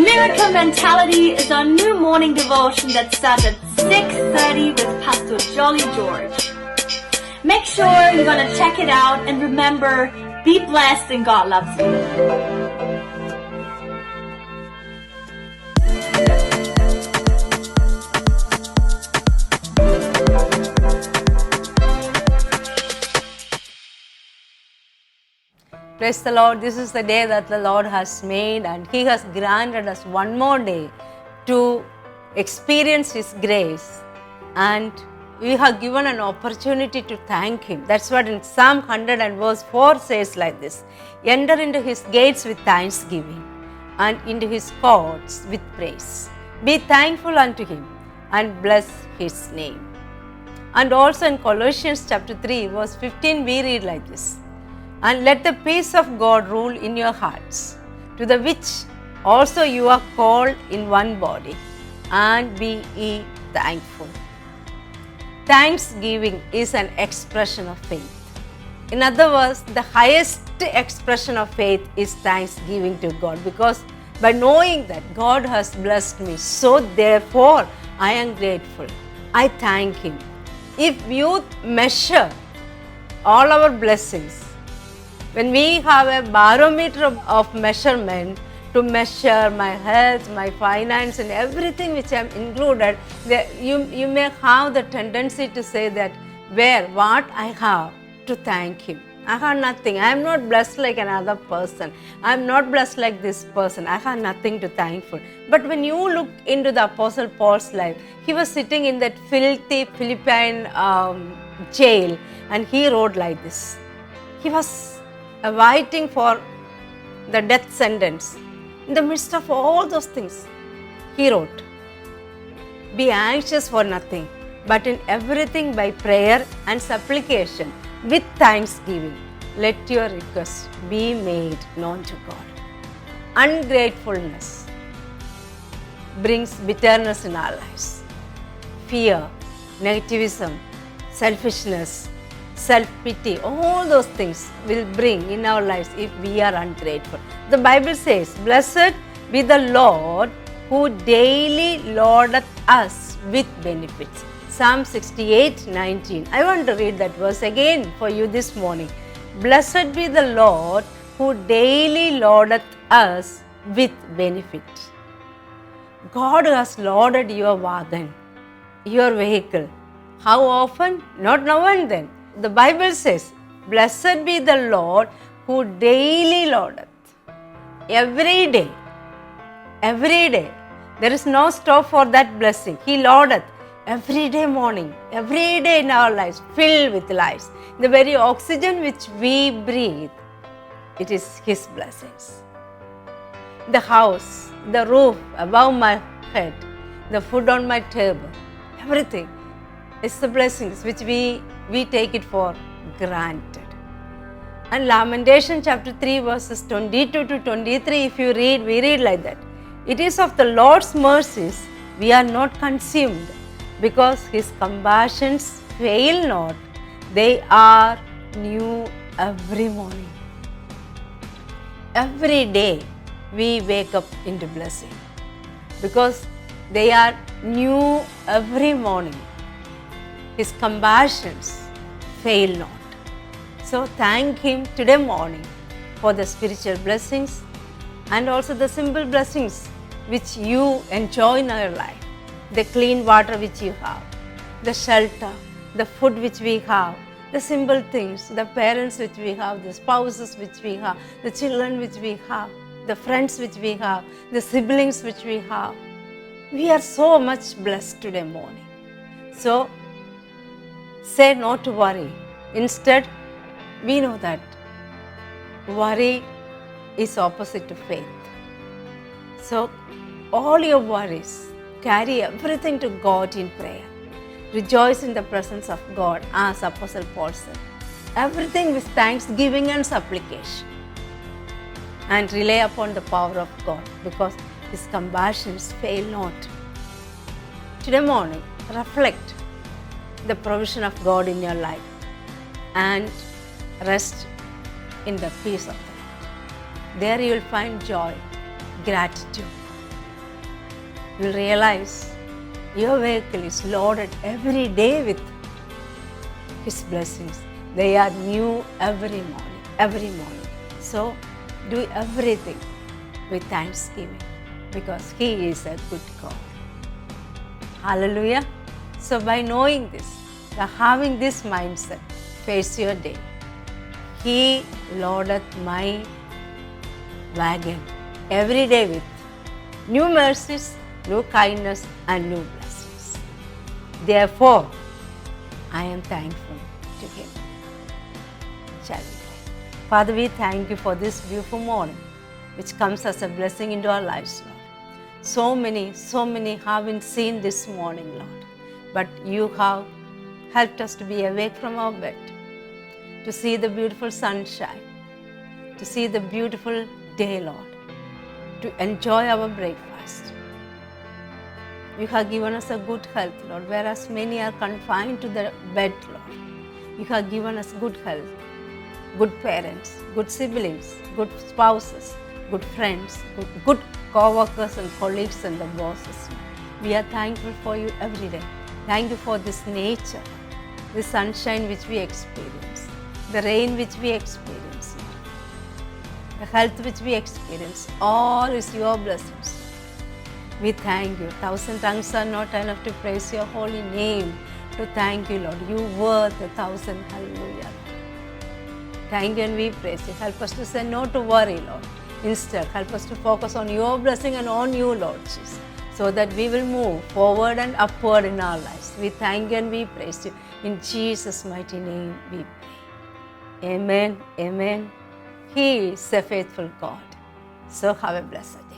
Miracle Mentality is our new morning devotion that starts at 6:30 with Pastor Jolly George. Make sure you're going to check it out, and remember, be blessed and God loves you. Praise the Lord. This is the day that the Lord has made, and He has granted us one more day to experience His grace, and we have given an opportunity to thank Him. That's what in Psalm 100 and verse 4 says like this: enter into His gates with thanksgiving and into His courts with praise. Be thankful unto Him and bless His name. And also in Colossians chapter 3 verse 15 we read like this: and let the peace of God rule in your hearts, to the which also you are called in one body, and be ye thankful. Thanksgiving is an expression of faith. In other words, the highest expression of faith is thanksgiving to God, because by knowing that God has blessed me, so therefore I am grateful. I thank Him. If you measure all our blessings, when we have a barometer of measurement to measure my health, my finance and everything which I am included, you may have the tendency to say that what I have to thank Him. I have nothing. I am not blessed like another person. I am not blessed like this person. I have nothing to thankful. But when you look into the Apostle Paul's life, he was sitting in that filthy Philippine jail, and he wrote like this. He was awaiting for the death sentence. In the midst of all those things, he wrote, be anxious for nothing, but in everything by prayer and supplication with thanksgiving, let your requests be made known to God. Ungratefulness brings bitterness in our lives. Fear, negativism, selfishness, self-pity, all those things will bring in our lives if we are ungrateful. The Bible says, blessed be the Lord who daily loadeth us with benefits. Psalm 68:19. I want to read that verse again for you this morning. Blessed be the Lord who daily loadeth us with benefits. God has loaded your wagon, your vehicle. How often? Not now and then. The Bible says, blessed be the Lord who daily loadeth. Every day. There is no stop for that blessing. He loadeth every day morning, every day in our lives, filled with lives. The very oxygen which we breathe, it is His blessings. The house, the roof above my head, the food on my table, everything is the blessings which we take it for granted. And Lamentation chapter 3 verses 22 to 23, if you read, we read like that. It is of the Lord's mercies we are not consumed, because His compassions fail not. They are new every morning. Every day we wake up into blessing, because they are new every morning. His compassions fail not. So thank Him today morning for the spiritual blessings and also the simple blessings which you enjoy in your life. The clean water which you have, the shelter, the food which we have, the simple things, the parents which we have, the spouses which we have, the children which we have, the friends which we have, the siblings which we have. We are so much blessed today morning. So say no to worry. Instead, we know that worry is opposite to faith. So all your worries, carry everything to God in prayer. Rejoice in the presence of God, as Apostle Paul said. Everything with thanksgiving and supplication. And rely upon the power of God, because His compassions fail not. Today morning, reflect the provision of God in your life and rest in the peace of the Lord. There you will find joy, gratitude, you'll realize your vehicle is loaded every day with His blessings. They are new every morning, every morning. So do everything with thanksgiving because He is a good God. Hallelujah. So by knowing this, by having this mindset, face your day. He loadeth my wagon every day with new mercies, new kindness, and new blessings. Therefore, I am thankful to Him. Shall we pray? Father, we thank You for this beautiful morning, which comes as a blessing into our lives, Lord. So many haven't seen this morning, Lord, but You have helped us to be awake from our bed, to see the beautiful sunshine, to see the beautiful day, Lord, to enjoy our breakfast. You have given us a good health, Lord, whereas many are confined to the bed, Lord. You have given us good health, good parents, good siblings, good spouses, good friends, good co-workers and colleagues and the bosses. We are thankful for You every day. Thank You for this nature, the sunshine which we experience, the rain which we experience, the health which we experience. All is Your blessings. We thank You. 1,000 tongues are not enough to praise Your holy name, to thank You, Lord. You worth 1,000. Hallelujah. Thank You and we praise You. Help us to say no to worry, Lord. Instead, help us to focus on Your blessing and on You, Lord Jesus, so that we will move forward and upward in our lives. We thank You and we praise You. In Jesus' mighty name we pray. Amen. Amen. He is a faithful God. So have a blessed day.